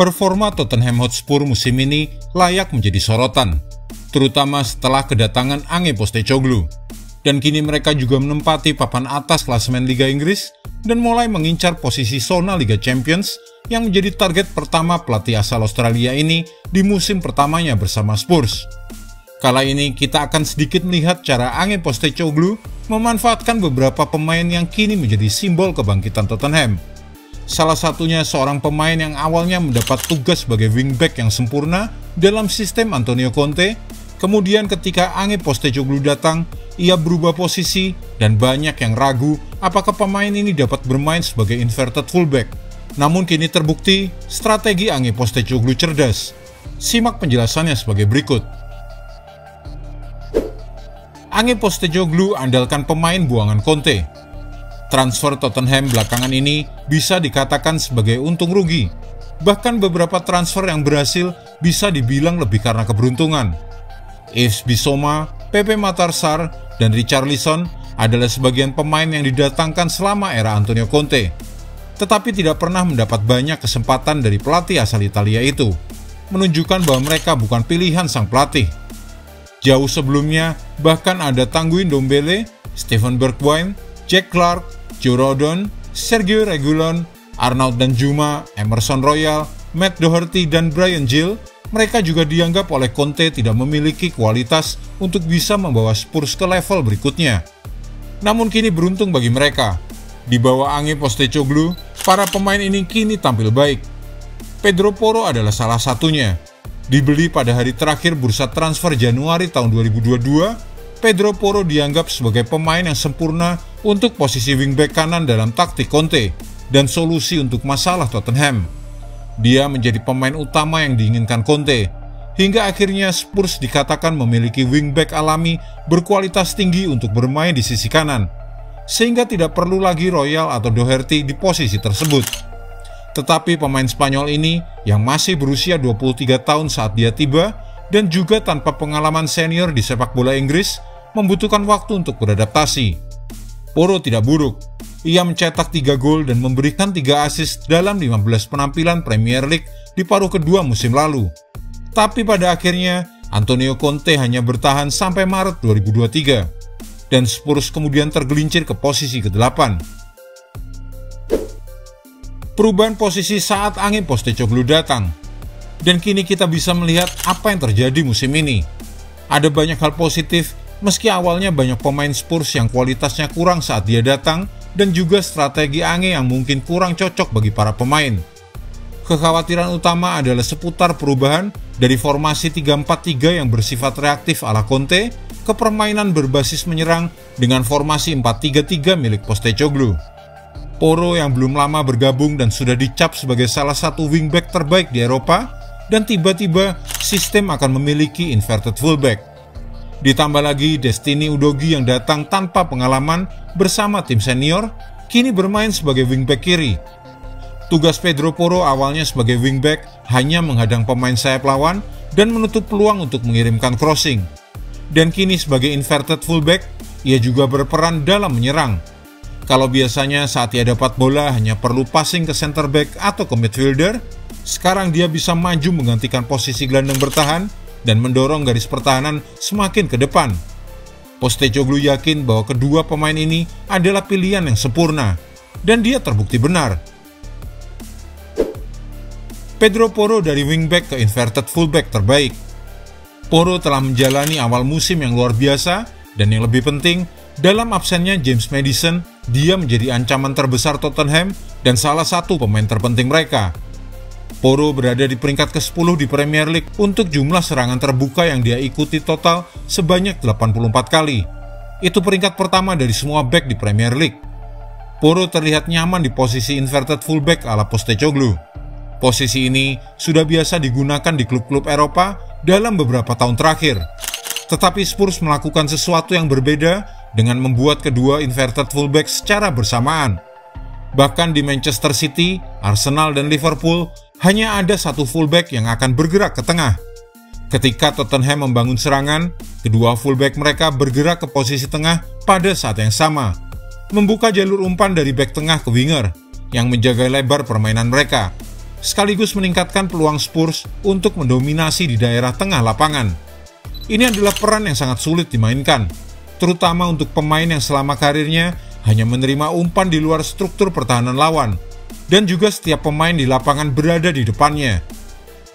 performa Tottenham Hotspur musim ini layak menjadi sorotan, terutama setelah kedatangan Ange Postecoglou. Dan kini mereka juga menempati papan atas klasemen Liga Inggris dan mulai mengincar posisi zona Liga Champions yang menjadi target pertama pelatih asal Australia ini di musim pertamanya bersama Spurs. Kala ini kita akan sedikit melihat cara Ange Postecoglou memanfaatkan beberapa pemain yang kini menjadi simbol kebangkitan Tottenham. Salah satunya seorang pemain yang awalnya mendapat tugas sebagai wingback yang sempurna dalam sistem Antonio Conte. Kemudian ketika Ange Postecoglou datang, ia berubah posisi dan banyak yang ragu apakah pemain ini dapat bermain sebagai inverted fullback. Namun kini terbukti strategi Ange Postecoglou cerdas. Simak penjelasannya sebagai berikut. Ange Postecoglou andalkan pemain buangan Conte. Transfer Tottenham belakangan ini bisa dikatakan sebagai untung rugi. Bahkan beberapa transfer yang berhasil bisa dibilang lebih karena keberuntungan. Yves Bissouma, Pepe Matarsar, dan Richarlison adalah sebagian pemain yang didatangkan selama era Antonio Conte, tetapi tidak pernah mendapat banyak kesempatan dari pelatih asal Italia itu, menunjukkan bahwa mereka bukan pilihan sang pelatih. Jauh sebelumnya, bahkan ada Tanguy Ndombele, Steven Bergwijn, Jack Clarke, Joe Rodon, Sergio Reguilon, Arnaud Danjuma, Emerson Royal, Matt Doherty, dan Bryan Gil. Mereka juga dianggap oleh Conte tidak memiliki kualitas untuk bisa membawa Spurs ke level berikutnya. Namun kini beruntung bagi mereka. Di bawah Ange Postecoglou, para pemain ini kini tampil baik. Pedro Porro adalah salah satunya. Dibeli pada hari terakhir bursa transfer Januari tahun 2022, Pedro Porro dianggap sebagai pemain yang sempurna untuk posisi wingback kanan dalam taktik Conte dan solusi untuk masalah Tottenham. Dia menjadi pemain utama yang diinginkan Conte, hingga akhirnya Spurs dikatakan memiliki wingback alami berkualitas tinggi untuk bermain di sisi kanan, sehingga tidak perlu lagi Royal atau Doherty di posisi tersebut. Tetapi pemain Spanyol ini yang masih berusia 23 tahun saat dia tiba dan juga tanpa pengalaman senior di sepak bola Inggris membutuhkan waktu untuk beradaptasi. Porro tidak buruk. Ia mencetak 3 gol dan memberikan 3 assist dalam 15 penampilan Premier League di paruh kedua musim lalu. Tapi pada akhirnya, Antonio Conte hanya bertahan sampai Maret 2023, dan Spurs kemudian tergelincir ke posisi ke-8. Perubahan posisi saat Ange Postecoglou datang, dan kini kita bisa melihat apa yang terjadi musim ini. Ada banyak hal positif, meski awalnya banyak pemain Spurs yang kualitasnya kurang saat dia datang, dan juga strategi Ange yang mungkin kurang cocok bagi para pemain. Kekhawatiran utama adalah seputar perubahan dari formasi 3-4-3 yang bersifat reaktif ala Conte ke permainan berbasis menyerang dengan formasi 4-3-3 milik Postecoglou. Porro yang belum lama bergabung dan sudah dicap sebagai salah satu wingback terbaik di Eropa, dan tiba-tiba sistem akan memiliki inverted fullback. Ditambah lagi Destiny Udogie yang datang tanpa pengalaman bersama tim senior, kini bermain sebagai wingback kiri. Tugas Pedro Porro awalnya sebagai wingback hanya menghadang pemain sayap lawan dan menutup peluang untuk mengirimkan crossing. Dan kini sebagai inverted fullback, ia juga berperan dalam menyerang. Kalau biasanya saat ia dapat bola hanya perlu passing ke center back atau ke midfielder, sekarang dia bisa maju menggantikan posisi gelandang bertahan dan mendorong garis pertahanan semakin ke depan. Postecoglou yakin bahwa kedua pemain ini adalah pilihan yang sempurna, dan dia terbukti benar. Pedro Porro dari wingback ke inverted fullback terbaik. Porro telah menjalani awal musim yang luar biasa, dan yang lebih penting, dalam absennya James Maddison, dia menjadi ancaman terbesar Tottenham dan salah satu pemain terpenting mereka. Porro berada di peringkat ke-10 di Premier League untuk jumlah serangan terbuka yang dia ikuti total sebanyak 84 kali. Itu peringkat pertama dari semua back di Premier League. Porro terlihat nyaman di posisi inverted fullback ala Postecoglou. Posisi ini sudah biasa digunakan di klub-klub Eropa dalam beberapa tahun terakhir. Tetapi Spurs melakukan sesuatu yang berbeda dengan membuat kedua inverted fullback secara bersamaan. Bahkan di Manchester City, Arsenal, dan Liverpool, hanya ada satu fullback yang akan bergerak ke tengah. Ketika Tottenham membangun serangan, kedua fullback mereka bergerak ke posisi tengah pada saat yang sama, membuka jalur umpan dari back tengah ke winger, yang menjaga lebar permainan mereka. sekaligus meningkatkan peluang Spurs untuk mendominasi di daerah tengah lapangan. Ini adalah peran yang sangat sulit dimainkan, terutama untuk pemain yang selama karirnya hanya menerima umpan di luar struktur pertahanan lawan, dan juga setiap pemain di lapangan berada di depannya.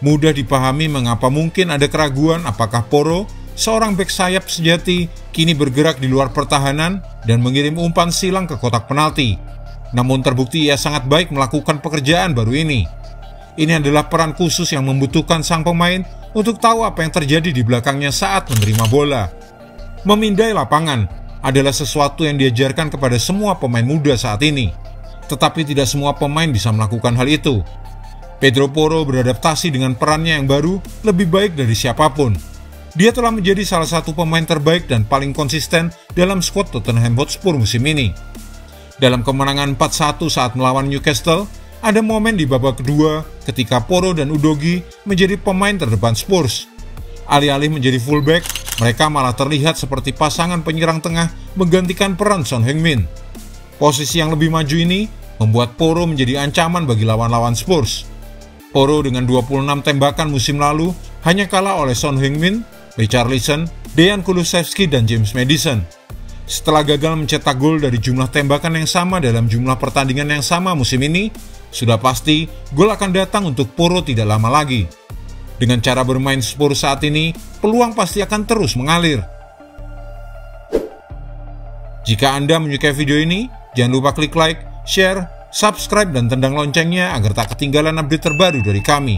Mudah dipahami mengapa mungkin ada keraguan apakah Porro, seorang bek sayap sejati, kini bergerak di luar pertahanan dan mengirim umpan silang ke kotak penalti. Namun terbukti ia sangat baik melakukan pekerjaan baru ini. Ini adalah peran khusus yang membutuhkan sang pemain untuk tahu apa yang terjadi di belakangnya saat menerima bola. Memindai lapangan adalah sesuatu yang diajarkan kepada semua pemain muda saat ini, tetapi tidak semua pemain bisa melakukan hal itu. Pedro Porro beradaptasi dengan perannya yang baru lebih baik dari siapapun. Dia telah menjadi salah satu pemain terbaik dan paling konsisten dalam skuad Tottenham Hotspur musim ini. Dalam kemenangan 4-1 saat melawan Newcastle, ada momen di babak kedua ketika Porro dan Udogie menjadi pemain terdepan Spurs. Alih-alih menjadi fullback, mereka malah terlihat seperti pasangan penyerang tengah menggantikan peran Son Heung-min. Posisi yang lebih maju ini membuat Porro menjadi ancaman bagi lawan-lawan Spurs. Porro dengan 26 tembakan musim lalu hanya kalah oleh Son Heung-min, Richarlison, Dejan Kulusevski, dan James Maddison. Setelah gagal mencetak gol dari jumlah tembakan yang sama dalam jumlah pertandingan yang sama musim ini, sudah pasti gol akan datang untuk Porro tidak lama lagi. Dengan cara bermain Spurs saat ini, peluang pasti akan terus mengalir. Jika Anda menyukai video ini, jangan lupa klik like, share, subscribe, dan tendang loncengnya agar tak ketinggalan update terbaru dari kami.